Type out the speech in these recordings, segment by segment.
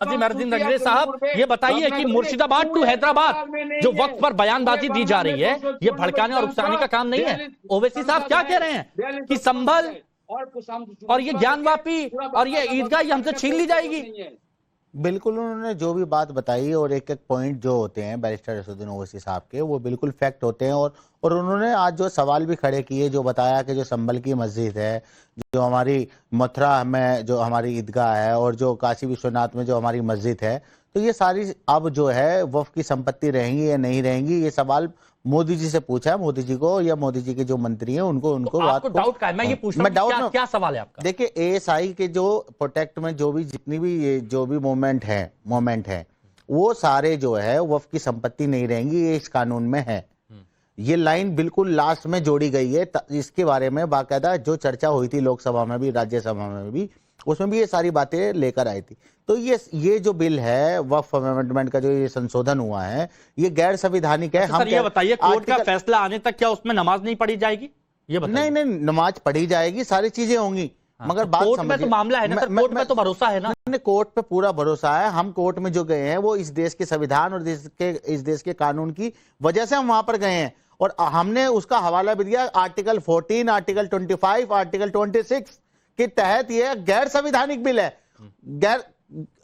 अजीम अरदीन नगरी साहब, ये बताइए कि मुर्शिदाबाद टू हैदराबाद जो वक्त पर बयानबाजी दी जा रही है, ये भड़काने और उकसाने का काम नहीं है। ओवैसी साहब क्या कह रहे हैं कि संभल और ये ज्ञानवापी और ये ईदगाह ये हमसे छीन ली जाएगी। बिल्कुल, उन्होंने जो भी बात बताई और एक एक पॉइंट जो होते हैं बैरिस्टर असदुद्दीन ओवैसी साहब के, वो बिल्कुल फैक्ट होते हैं। और उन्होंने आज जो सवाल भी खड़े किए, जो बताया कि जो संभल की मस्जिद है, जो हमारी मथुरा में जो हमारी ईदगाह है और जो काशी विश्वनाथ में जो हमारी मस्जिद है, तो ये सारी अब जो है वक्फ की संपत्ति रहेंगी या नहीं रहेंगी, ये सवाल मोदी जी से पूछा है। मोदी जी को या मोदी जी के जो मंत्री हैं उनको तो बात को डाउट का है। मैं ये पूछ रहा हूं क्या सवाल है आपका? देखिए, एएसआई के जो प्रोटेक्ट में जो भी जितनी भी ये जो भी मोमेंट है वो सारे जो है वक्फ की संपत्ति नहीं रहेंगी, ये इस कानून में है। ये लाइन बिल्कुल लास्ट में जोड़ी गई है। इसके बारे में बाकायदा जो चर्चा हुई थी लोकसभा में भी, राज्यसभा में भी, उसमें भी ये सारी बातें लेकर आई थी। तो ये जो बिल है वक्फ अमेंडमेंट का जो ये संशोधन हुआ है, ये गैर संवैधानिक है। हम ये बताइए, कोर्ट का फैसला आने तक क्या उसमें नमाज नहीं पढ़ी जाएगी? ये बताइए। नहीं, नमाज पढ़ी जाएगी, सारी चीजें होंगी। मगर बात कोर्ट में तो मामला है ना, कोर्ट में तो भरोसा है ना। कोर्ट पे पूरा भरोसा है। हम कोर्ट में जो गए हैं वो इस देश के संविधान और इस देश के कानून की वजह से हम वहां पर गए हैं, और हमने उसका हवाला भी दिया। आर्टिकल 14, आर्टिकल 25, आर्टिकल 26 के तहत ये गैर संवैधानिक बिल है।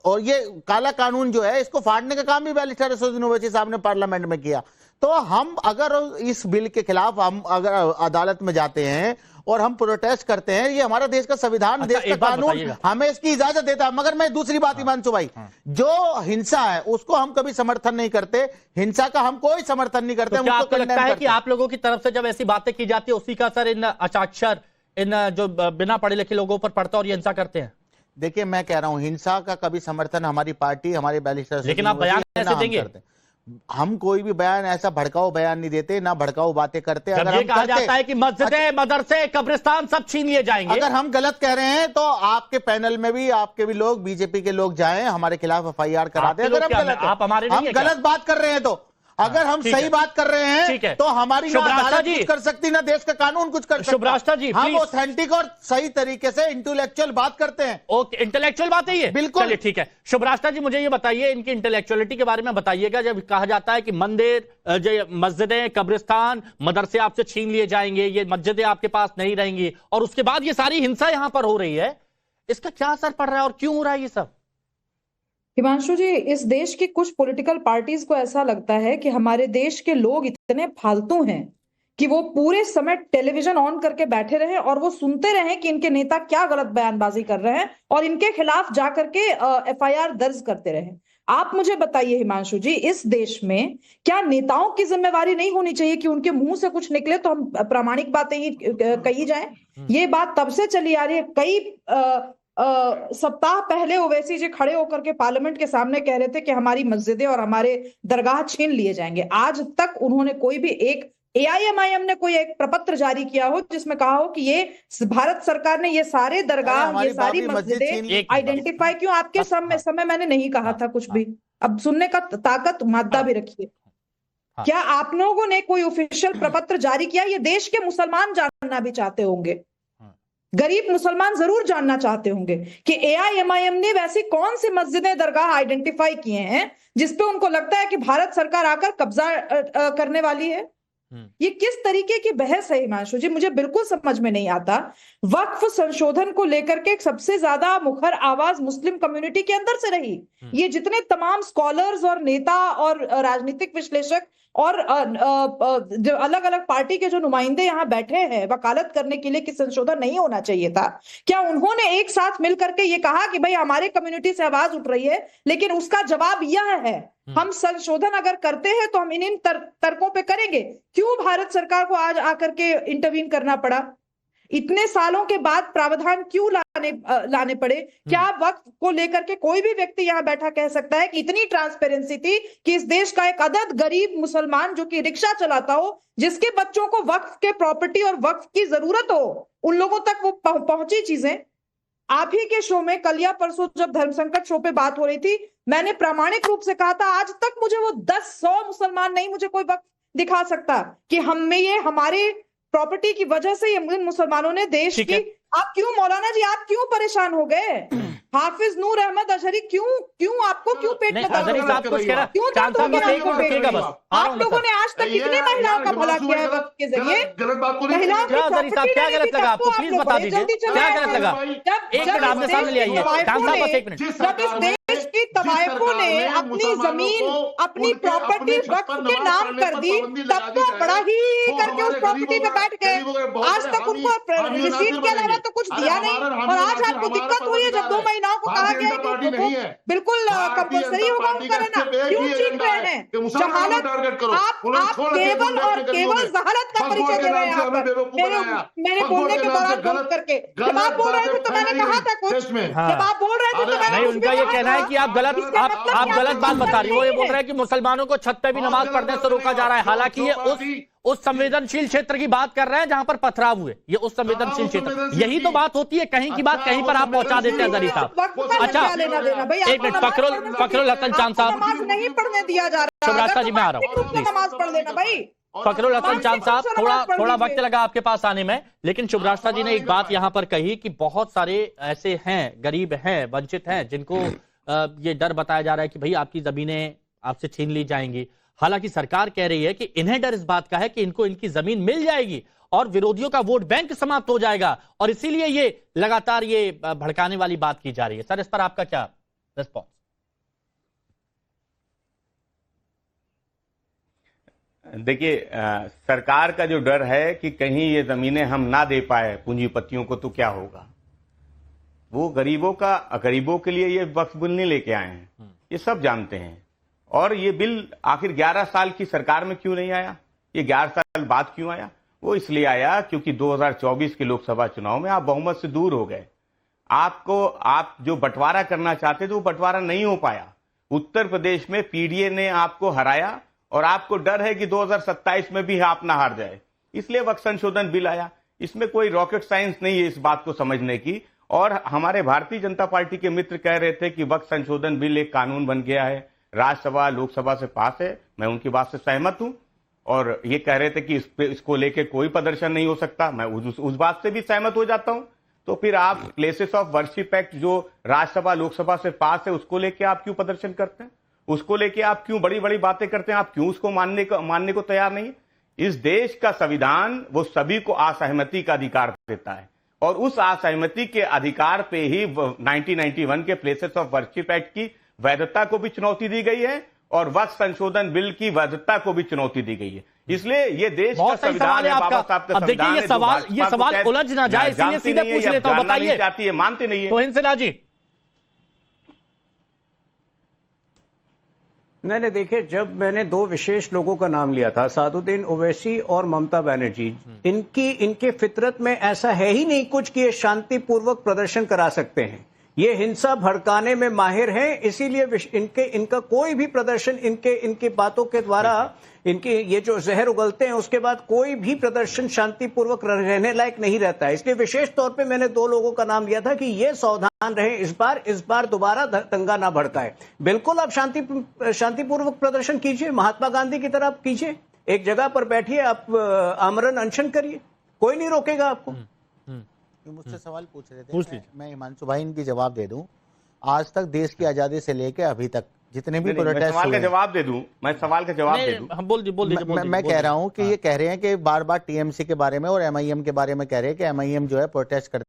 और ये काला कानून जो है, इसको फाड़ने का काम भी बैरिस्टर असदुद्दीन ओवैसी साहब ने पार्लियामेंट में किया। तो हम अगर इस बिल के खिलाफ हम अगर अदालत में जाते हैं और हम प्रोटेस्ट करते हैं, ये हमारा देश का संविधान, देश का कानून हमें इसकी इजाजत देता है। मगर मैं दूसरी बात हिमांशु भाई, जो हिंसा है उसको हम कभी समर्थन नहीं करते। हिंसा का हम कोई समर्थन नहीं करते। तो क्या आपको लगता है कि आप लोगों की तरफ से जब ऐसी बातें की जाती है, उसी का असर इन अचाक्षर, इन जो बिना पढ़े लिखे लोगों पर पड़ता है और ये हिंसा करते हैं? देखिए, मैं कह रहा हूं हिंसा का कभी समर्थन हमारी पार्टी, हमारे बैरिस्टर, लेकिन आप बयान ऐसे देंगे? हम कोई भी बयान ऐसा भड़काऊ बयान नहीं देते, ना भड़काऊ बातें करते। अगर ये कहा जाता है कि मस्जिदें, मदरसे, कब्रिस्तान सब छीन लिए जाएंगे, अगर हम गलत कह रहे हैं तो आपके पैनल में भी आपके भी लोग, बीजेपी के लोग जाएं, हमारे खिलाफ एफआईआर करा दें। अगर हम गलत बात कर रहे हैं तो, अगर हम सही बात कर रहे हैं तो हमारी ना अदालत कुछ कर सकती, ना देश का कानून कुछ कर सकता। शुभ्राष्टा जी, हम ऑथेंटिक और सही तरीके से इंटेलेक्चुअल बात करते हैं। ओके, इंटेलेक्चुअल बात है ये, बिल्कुल। चलिए ठीक है। शुभ्राष्टा जी, मुझे ये बताइए, इनकी इंटेलेक्चुअलिटी के बारे में बताइएगा। जब कहा जाता है कि मंदिर, मस्जिदें, कब्रिस्तान, मदरसे आपसे छीन लिए जाएंगे, ये मस्जिदें आपके पास नहीं रहेंगी, और उसके बाद ये सारी हिंसा यहां पर हो रही है, इसका क्या असर पड़ रहा है और क्यों हो रहा है ये सब? हिमांशु जी, इस देश की कुछ पॉलिटिकल पार्टीज को ऐसा लगता है कि हमारे देश के लोग इतने फालतू हैं कि वो पूरे समय टेलीविजन ऑन करके बैठे रहे और वो सुनते रहे कि इनके नेता क्या गलत बयानबाजी कर रहे हैं और इनके खिलाफ जाकर के एफआईआर दर्ज करते रहे। आप मुझे बताइए हिमांशु जी, इस देश में क्या नेताओं की जिम्मेवारी नहीं होनी चाहिए कि उनके मुंह से कुछ निकले तो हम प्रामाणिक बातें ही कही जाए? ये बात तब से चली आ रही है। कई सप्ताह पहले ओवैसी जी खड़े होकर के पार्लियामेंट के सामने कह रहे थे कि हमारी मस्जिदें और हमारे दरगाह छीन लिए जाएंगे। आज तक उन्होंने कोई भी एक एआईएमआईएम ने कोई एक प्रपत्र जारी किया हो जिसमें कहा हो कि ये भारत सरकार ने ये सारे दरगाह, ये सारी मस्जिदें आइडेंटिफाई क्यों? आपके समय मैंने नहीं कहा था कुछ भी। अब सुनने का ताकत मादा भी रखिए। क्या आप लोगों ने कोई ऑफिशियल प्रपत्र जारी किया? ये देश के मुसलमान जानना भी चाहते होंगे, गरीब मुसलमान जरूर जानना चाहते होंगे कि एआईएमआईएम ने वैसी कौन सी मस्जिदें, दरगाह आइडेंटिफाई किए हैं जिसपे उनको लगता है कि भारत सरकार आकर कब्जा करने वाली है। ये किस तरीके की बहस है हिमांशु जी? मुझे बिल्कुल समझ में नहीं आता। वक्फ संशोधन को लेकर के सबसे ज्यादा मुखर आवाज मुस्लिम कम्युनिटी के अंदर से रही। ये जितने तमाम स्कॉलर्स और नेता और राजनीतिक विश्लेषक और जो अलग अलग पार्टी के जो नुमाइंदे यहाँ बैठे हैं वकालत करने के लिए कि संशोधन नहीं होना चाहिए था, क्या उन्होंने एक साथ मिलकर के ये कहा कि भाई हमारे कम्युनिटी से आवाज उठ रही है, लेकिन उसका जवाब यह है हम संशोधन अगर करते हैं तो हम इन तर्कों पे करेंगे? क्यों भारत सरकार को आज आकर के इंटरवीन करना पड़ा? इतने सालों के बाद प्रावधान क्यों लाने पड़े? क्या वक्त को लेकर के कोई भी व्यक्ति यहाँ बैठा कह सकता है कि इतनी ट्रांसपेरेंसी थी कि इस देश का एक अदद गरीब मुसलमान जो कि रिक्शा चलाता हो, जिसके बच्चों को वक्फ के प्रॉपर्टी और वक्फ की जरूरत हो, उन लोगों तक वो पहुंची चीजें? आप ही के शो में कल या परसों जब धर्म संकट शो पे बात हो रही थी, मैंने प्रामाणिक रूप से कहा था आज तक मुझे वो 10-100 मुसलमान नहीं मुझे कोई वक्त दिखा सकता कि हमें ये हमारे प्रॉपर्टी की वजह से ये मुसलमानों ने देश की। आप क्यों मौलाना जी, आप क्यों परेशान हो गए? हाफिज नूर अहमद अजहरी क्यों आपको पेट नहीं, में दर्द अजहरी हो रहा साहब कुछ कह रहा क्यों चांद दर्द साहब हो बस रहा एक आपको मिनट पेट रुकिएगा में? बस आ रहा हूं आप मैं लोगों सर। ने आज तक कितने महिलाओं का भला किया है वक्त के जरिए? गलत बात तो नहीं महिलाओं की क्या अजहरी साहब, क्या प्रॉपर्टी गलत लगा आपको? आप प्लीज लोग बता बड़े दीजिए, जल्दी चले क्या आए गलत थे। लगा? जब एक मिनट जब आमने इस सामने ले देश आइए, की चांद साहब बस तवायफों एक मिनट। ने जब इस देश की तवायफों ने अपनी जमीन अपनी प्रॉपर्टी वक्त के नाम कर दी, तब तो बड़ा ही करके उस प्रॉपर्टी पे बैठ गए। आज तक उनको रिसीट के अलावा तो कुछ दिया नहीं, और आज आपको दिक्कत हुई है जब 2 महिलाओं को कहा गया है कि उनको बिल्कुल कंपल्सरी होगा उनका रहना। क्यों चीख रहे हैं? जहालत, आप केवल और केवल जहालत का परिचय दे रहे हैं यहाँ पर मेरे बोलने के दौरान बोल करके। जब आप बोल रहे थे तो मैंने कहा था कुछ, जब आप बोल रहे थे तो मैंने नहीं, कुछ उनका भी ये कहा कहना है था। कि आप गलत इसका मतलब आप क्या गलत बात बता रही हो। वो ये बोल रहे हैं कि मुसलमानों को छत पे भी नमाज पढ़ने से रोका जा रहा है, हालांकि ये उस संवेदनशील क्षेत्र की बात कर रहे हैं जहां पर पथराव हुए। ये उस संवेदनशील क्षेत्र, यही तो बात होती है, कहीं की बात कहीं पर आप पहुंचा देते हैं अजहरी साहब। अच्छा एक मिनट, फखरुल हसन चांद साहब, नमाज नहीं पढ़ने दिया जा रहा। शुभ रास्ता जी, मैं आ रहा हूँ। नमाज पढ़ लेना भाई। फखरुल हसन चांद साहब, थोड़ा वक्त लगा आपके पास आने में, लेकिन शुभ रास्ता जी ने एक बात यहां पर कही कि बहुत सारे ऐसे हैं, गरीब हैं, वंचित हैं, जिनको ये डर बताया जा रहा है कि भाई आपकी जमीनें आपसे छीन ली जाएंगी। हालांकि सरकार कह रही है कि इन्हें डर इस बात का है कि इनको इनकी जमीन मिल जाएगी और विरोधियों का वोट बैंक समाप्त हो जाएगा, और इसीलिए ये लगातार ये भड़काने वाली बात की जा रही है। सर, इस पर आपका क्या रिस्पॉन्स? देखिए, सरकार का जो डर है कि कहीं ये जमीनें हम ना दे पाए पूंजीपतियों को तो क्या होगा। वो गरीबों के लिए ये वक्फ बिल नहीं लेके आए हैं, ये सब जानते हैं। और ये बिल आखिर 11 साल की सरकार में क्यों नहीं आया, ये 11 साल बाद क्यों आया? वो इसलिए आया क्योंकि 2024 के लोकसभा चुनाव में आप बहुमत से दूर हो गए। आप जो बंटवारा करना चाहते थे वो बंटवारा नहीं हो पाया। उत्तर प्रदेश में पीडीए ने आपको हराया और आपको डर है कि 2027 में भी आप ना हार जाए, इसलिए वक्फ संशोधन बिल आया। इसमें कोई रॉकेट साइंस नहीं है इस बात को समझने की। और हमारे भारतीय जनता पार्टी के मित्र कह रहे थे कि वक्फ संशोधन बिल एक कानून बन गया है, राज्यसभा लोकसभा से पास है। मैं उनकी बात से सहमत हूं, और ये कह रहे थे कि इसको लेके कोई प्रदर्शन नहीं हो सकता, मैं उस बात से भी सहमत हो जाता हूं। तो फिर आप प्लेसेस ऑफ वर्शिप एक्ट जो राज्यसभा लोकसभा से पास है उसको लेके आप क्यों प्रदर्शन करते हैं? उसको लेके आप क्यों बड़ी बड़ी बातें करते हैं? आप क्यों उसको मानने को तैयार नहीं? इस देश का संविधान वो सभी को असहमति का अधिकार देता है, और उस असहमति के अधिकार पे ही 1991 के प्लेसेस ऑफ वर्शिप एक्ट की वैधता को भी चुनौती दी गई है, और वक्फ संशोधन बिल की वैधता को भी चुनौती दी गई है। इसलिए ये देश का संविधान है, बाबा साहब का संविधान है। ये सवाल उलझ ना जाए, इसलिए सीधे पूछ लेता हूं, बताइए। चाहती है, मानते नहीं है। तोहिन सिन्हा जी। मैंने देखे, जब मैंने 2 विशेष लोगों का नाम लिया था, सादुद्दीन ओवैसी और ममता बनर्जी, इनके फितरत में ऐसा है ही नहीं कुछ कि ये शांतिपूर्वक प्रदर्शन करा सकते हैं। ये हिंसा भड़काने में माहिर हैं, इसीलिए इनका कोई भी प्रदर्शन इनके बातों के द्वारा, इनके ये जो जहर उगलते हैं उसके बाद कोई भी प्रदर्शन शांतिपूर्वक रहने लायक नहीं रहता है। इसलिए विशेष तौर पे मैंने 2 लोगों का नाम लिया था कि ये सावधान रहे, इस बार दोबारा दंगा ना भड़काए। बिल्कुल आप शांतिपूर्वक प्रदर्शन कीजिए, महात्मा गांधी की तरह आप कीजिए, एक जगह पर बैठिए, आप आमरण अनशन करिए, कोई नहीं रोकेगा आपको। मुझसे सवाल पूछ रहे थे, मैं हिमांशु भाई इनकी जवाब दे दूं। आज तक देश की आजादी से लेकर अभी तक जितने भी प्रोटेस्ट सवाल का जवाब दे दूं, मैं सवाल का जवाब दे दूं। हम बोल दीजिए। मैं कह रहा हूं कि ये कह रहे हैं कि बार बार टीएमसी के बारे में और एमआईएम के बारे में कह रहे हैं कि एमआईएम जो है प्रोटेस्ट करते